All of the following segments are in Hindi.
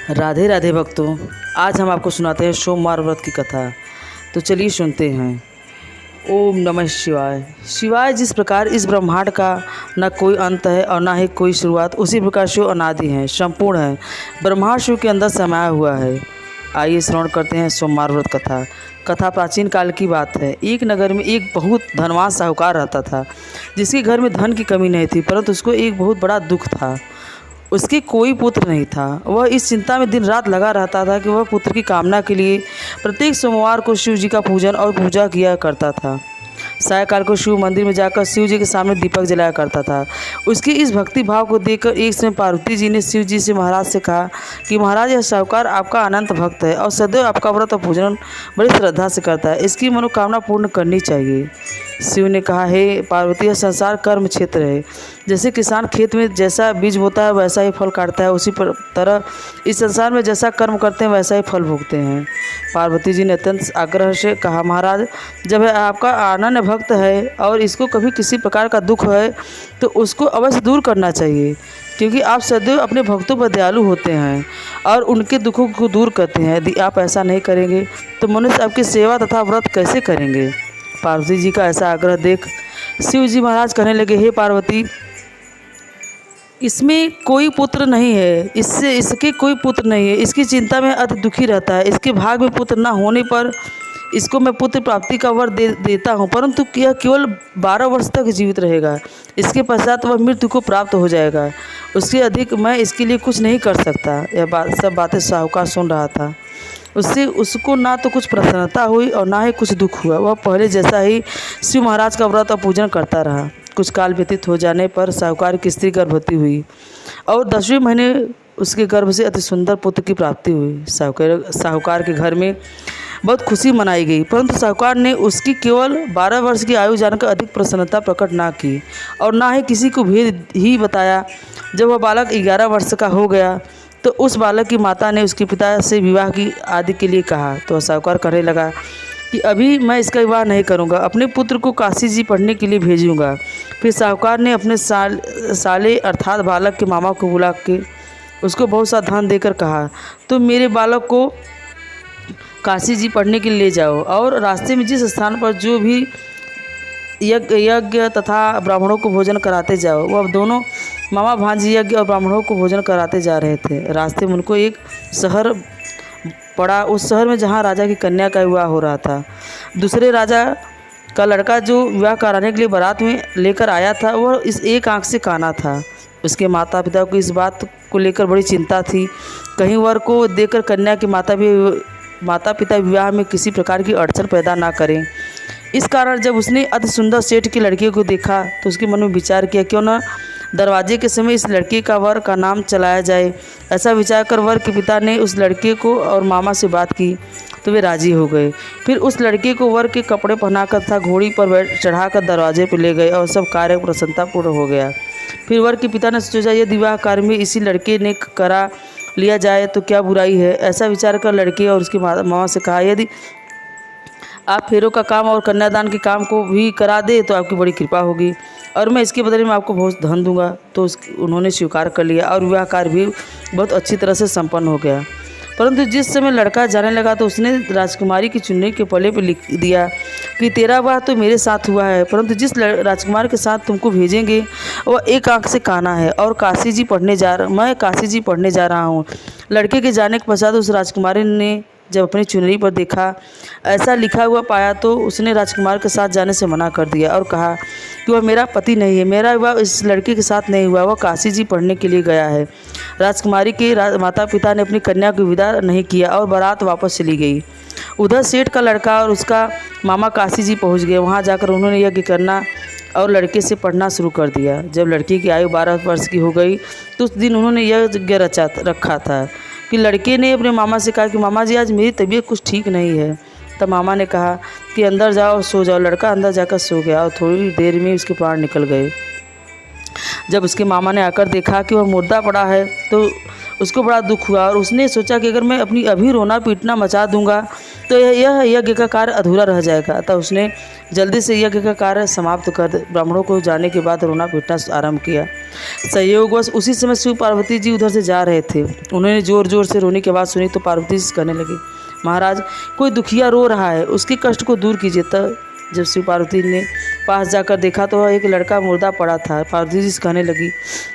राधे राधे भक्तों, आज हम आपको सुनाते हैं सोमवार व्रत की कथा। तो चलिए सुनते हैं। ओम नमः शिवाय। शिवाय जिस प्रकार इस ब्रह्मांड का न कोई अंत है और न ही कोई शुरुआत, उसी प्रकार शिव अनादि हैं, संपूर्ण है। ब्रह्मांड शिव के अंदर समाया हुआ है। आइए श्रवण करते हैं सोमवार व्रत कथा। कथा प्राचीन काल की बात है। एक नगर में एक बहुत धनवान साहूकार रहता था, जिसके घर में धन की कमी नहीं थी, परंतु उसको एक बहुत बड़ा दुख था। उसके कोई पुत्र नहीं था। वह इस चिंता में दिन रात लगा रहता था कि वह पुत्र की कामना के लिए प्रत्येक सोमवार को शिव जी का पूजन और पूजा किया करता था। सायकाल को शिव मंदिर में जाकर शिव जी के सामने दीपक जलाया करता था। उसके इस भक्ति भाव को देखकर एक समय पार्वती जी ने शिव जी से महाराज से कहा कि महाराज, यह साहूकार आपका अनंत भक्त है और सदैव आपका व्रत और पूजन बड़ी श्रद्धा से करता है। इसकी मनोकामना पूर्ण करनी चाहिए। शिव ने कहा, हे पार्वती, यह संसार कर्म क्षेत्र है। जैसे किसान खेत में जैसा बीज बोता है वैसा ही फल काटता है, उसी तरह इस संसार में जैसा कर्म करते हैं वैसा ही फल भोगते हैं। पार्वती जी ने अत्यंत आग्रह से कहा, महाराज, जब आपका अनन्य भक्त है और इसको कभी किसी प्रकार का दुख है तो उसको अवश्य दूर करना चाहिए, क्योंकि आप सदैव अपने भक्तों पर दयालु होते हैं और उनके दुखों को दूर करते हैं। यदि आप ऐसा नहीं करेंगे तो मनुष्य आपकी सेवा तथा व्रत कैसे करेंगे। पार्वती जी का ऐसा आग्रह देख शिव जी महाराज कहने लगे, हे पार्वती, इसमें कोई पुत्र नहीं है, इसके कोई पुत्र नहीं है। इसकी चिंता में अति दुखी रहता है। इसके भाग में पुत्र न होने पर इसको मैं पुत्र प्राप्ति का वर देता हूँ, परंतु यह केवल 12 वर्ष तक जीवित रहेगा। इसके पश्चात वह मृत्यु को प्राप्त हो जाएगा। उसके अधिक मैं इसके लिए कुछ नहीं कर सकता। यह सब बातें साहूकार सुन रहा था। उससे उसको ना तो कुछ प्रसन्नता हुई और ना ही कुछ दुख हुआ। वह पहले जैसा ही शिव महाराज का व्रत और पूजन करता रहा। कुछ काल व्यतीत हो जाने पर साहूकार की स्त्री गर्भवती हुई और 10वें महीने उसके गर्भ से अति सुंदर पुत्र की प्राप्ति हुई। साहूकार के घर में बहुत खुशी मनाई गई, परंतु साहूकार ने उसकी केवल 12 वर्ष की आयु जानकर अधिक प्रसन्नता प्रकट ना की और ना ही किसी को भेद ही बताया। जब वह बालक 11 वर्ष का हो गया तो उस बालक की माता ने उसके पिता से विवाह की आदि के लिए कहा। तो साहूकार कहने लगा कि अभी मैं इसका विवाह नहीं करूंगा, अपने पुत्र को काशी जी पढ़ने के लिए भेजूंगा। फिर साहूकार ने अपने साले अर्थात बालक के मामा को बुला के उसको बहुत सा धन देकर कहा, तुम मेरे बालक को काशी जी पढ़ने के लिए ले जाओ और रास्ते में जिस स्थान पर जो भी यज्ञ तथा ब्राह्मणों को भोजन कराते जाओ। वह दोनों मामा भांजी यज्ञ और ब्राह्मणों को भोजन कराते जा रहे थे। रास्ते में उनको एक शहर पड़ा। उस शहर में जहाँ राजा की कन्या का विवाह हो रहा था, दूसरे राजा का लड़का जो विवाह कराने के लिए बारात में लेकर आया था, वह इस एक आंख से काना था। उसके माता पिता को इस बात को लेकर बड़ी चिंता थी, कहीं वर को देकर कन्या के माता पिता विवाह में किसी प्रकार की अड़चन पैदा ना करें। इस कारण जब उसने अति सुंदर सेठ की लड़की को देखा तो उसके मन में विचार किया, क्यों न दरवाजे के समय इस लड़के का वर का नाम चलाया जाए। ऐसा विचार कर वर के पिता ने उस लड़के को और मामा से बात की तो वे राजी हो गए। फिर उस लड़के को वर के कपड़े पहनाकर तथा घोड़ी पर चढ़ाकर दरवाजे पर ले गए और सब कार्य प्रसन्नतापूर्ण हो गया। फिर वर के पिता ने सोचा, यदि विवाह कार्य में इसी लड़के ने करा लिया जाए तो क्या बुराई है। ऐसा विचार कर लड़के और उसके मामा से कहा, यदि आप फेरों का काम और कन्यादान के काम को भी करा दे तो आपकी बड़ी कृपा होगी और मैं इसके बदले में आपको बहुत धन दूंगा। तो उन्होंने स्वीकार कर लिया और विवाह कार्य भी बहुत अच्छी तरह से संपन्न हो गया। परंतु जिस समय लड़का जाने लगा तो उसने राजकुमारी की चुन्नी के पल्ले पर लिख दिया कि तेरा विवाह तो मेरे साथ हुआ है, परंतु जिस राजकुमार के साथ तुमको भेजेंगे वह एक आंख से काना है और मैं काशी जी पढ़ने जा रहा हूँ। लड़के के जाने के पश्चात उस राजकुमारी ने जब अपनी चुनरी पर देखा ऐसा लिखा हुआ पाया तो उसने राजकुमार के साथ जाने से मना कर दिया और कहा कि वह मेरा पति नहीं है, मेरा विवाह इस लड़के के साथ नहीं हुआ, वह काशी जी पढ़ने के लिए गया है। राजकुमारी के माता पिता ने अपनी कन्या को विदा नहीं किया और बारात वापस चली गई। उधर सेठ का लड़का और उसका मामा काशी जी पहुँच गए। वहाँ जाकर उन्होंने यज्ञ करना और लड़के से पढ़ना शुरू कर दिया। जब लड़की की आयु 12 वर्ष की हो गई तो उस दिन उन्होंने यज्ञ रखा था कि लड़के ने अपने मामा से कहा कि मामा जी, आज मेरी तबीयत कुछ ठीक नहीं है। तब मामा ने कहा कि अंदर जाओ सो जाओ। लड़का अंदर जाकर सो गया और थोड़ी देर में उसके प्राण निकल गए। जब उसके मामा ने आकर देखा कि वह मुर्दा पड़ा है तो उसको बड़ा दुख हुआ और उसने सोचा कि अगर मैं अपनी अभी रोना पीटना मचा दूंगा तो यह यज्ञ का कार्य अधूरा रह जाएगा। अतः उसने जल्दी से यज्ञ का कार्य समाप्त कर ब्राह्मणों को जाने के बाद रोना पीटना आरंभ किया। संयोगवश उसी समय शिव पार्वती जी उधर से जा रहे थे। उन्होंने जोर जोर से रोने की आवाज़ सुनी तो पार्वती जी कहने लगी, महाराज कोई दुखिया रो रहा है, उसके कष्ट को दूर कीजिए। तब जब शिव पार्वती ने पास जाकर देखा तो वह एक लड़का मुर्दा पड़ा था। पार्वती जी कहने लगी,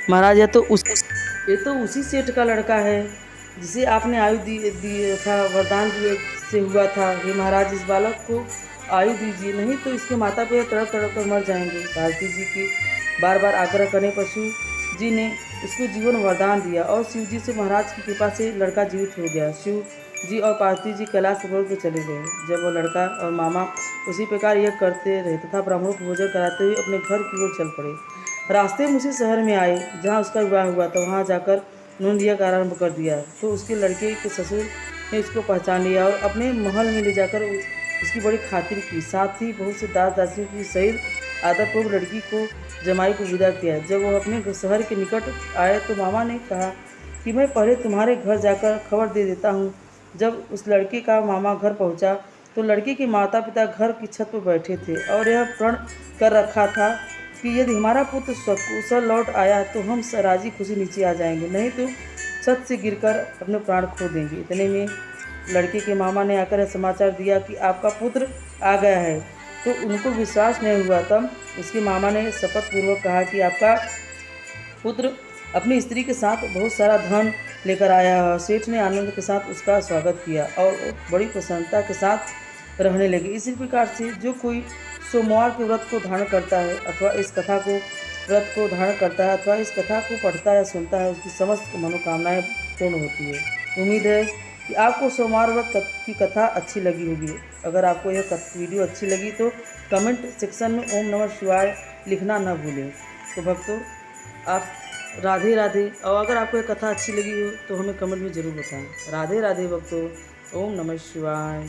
महाराज ये तो उसी सेठ का लड़का है जिसे आपने आयु दी था, वरदान दिए से हुआ था। हे महाराज, इस बालक को आयु दीजिए, नहीं तो इसके माता पिता तड़प तड़प कर मर जाएंगे। पार्वती जी की बार बार आग्रह करने पर शिव जी ने उसको जीवन वरदान दिया और शिव जी से महाराज की कृपा से लड़का जीवित हो गया। शिव जी और पार्वती जी कैलाश पर्वत पर चले गए। जब वो लड़का और मामा उसी प्रकार यह करते रहे तथा ब्राह्मणों को भोजन कराते हुए अपने घर की ओर चल पड़े। रास्ते में उसी शहर में आए जहाँ उसका विवाह हुआ था। वहाँ जाकर उन्होंने यह आरंभ कर दिया तो उसके लड़के के ससुर ने इसको पहचान लिया और अपने महल में ले जाकर उसकी बड़ी खातिर की। साथ ही बहुत से दास दासियों की सहित आदरपूर्वक लड़की को जमाई को विदा किया। जब वह अपने शहर के निकट आए तो मामा ने कहा कि मैं पहले तुम्हारे घर जाकर खबर दे देता हूँ। जब उस लड़के का मामा घर पहुँचा तो लड़के के माता पिता घर की छत पर बैठे थे और यह प्रण कर रखा था कि यदि हमारा पुत्र सकुशल लौट आया तो हम राजी खुशी नीचे आ जाएंगे, नहीं तो छत से गिरकर अपने प्राण खो देंगे। इतने में लड़के के मामा ने आकर यह समाचार दिया कि आपका पुत्र आ गया है। तो उनको विश्वास नहीं हुआ। तब उसके मामा ने शपथ पूर्वक कहा कि आपका पुत्र अपनी स्त्री के साथ बहुत सारा धन लेकर आया है। सेठ ने आनंद के साथ उसका स्वागत किया और बड़ी प्रसन्नता के साथ रहने लगे। इसी प्रकार से जो कोई सोमवार के व्रत को धारण करता है अथवा इस कथा को इस कथा को पढ़ता है या सुनता है, उसकी समस्त मनोकामनाएं पूर्ण होती है। उम्मीद है कि आपको सोमवार व्रत की कथा अच्छी लगी होगी। अगर आपको यह वीडियो अच्छी लगी तो कमेंट सेक्शन में ओम नमः शिवाय लिखना न भूलें। तो भक्तों, आप राधे राधे। और अगर आपको यह कथा अच्छी लगी हो तो हमें कमेंट में ज़रूर बताएं। राधे राधे भक्तों, ओम नमः शिवाय।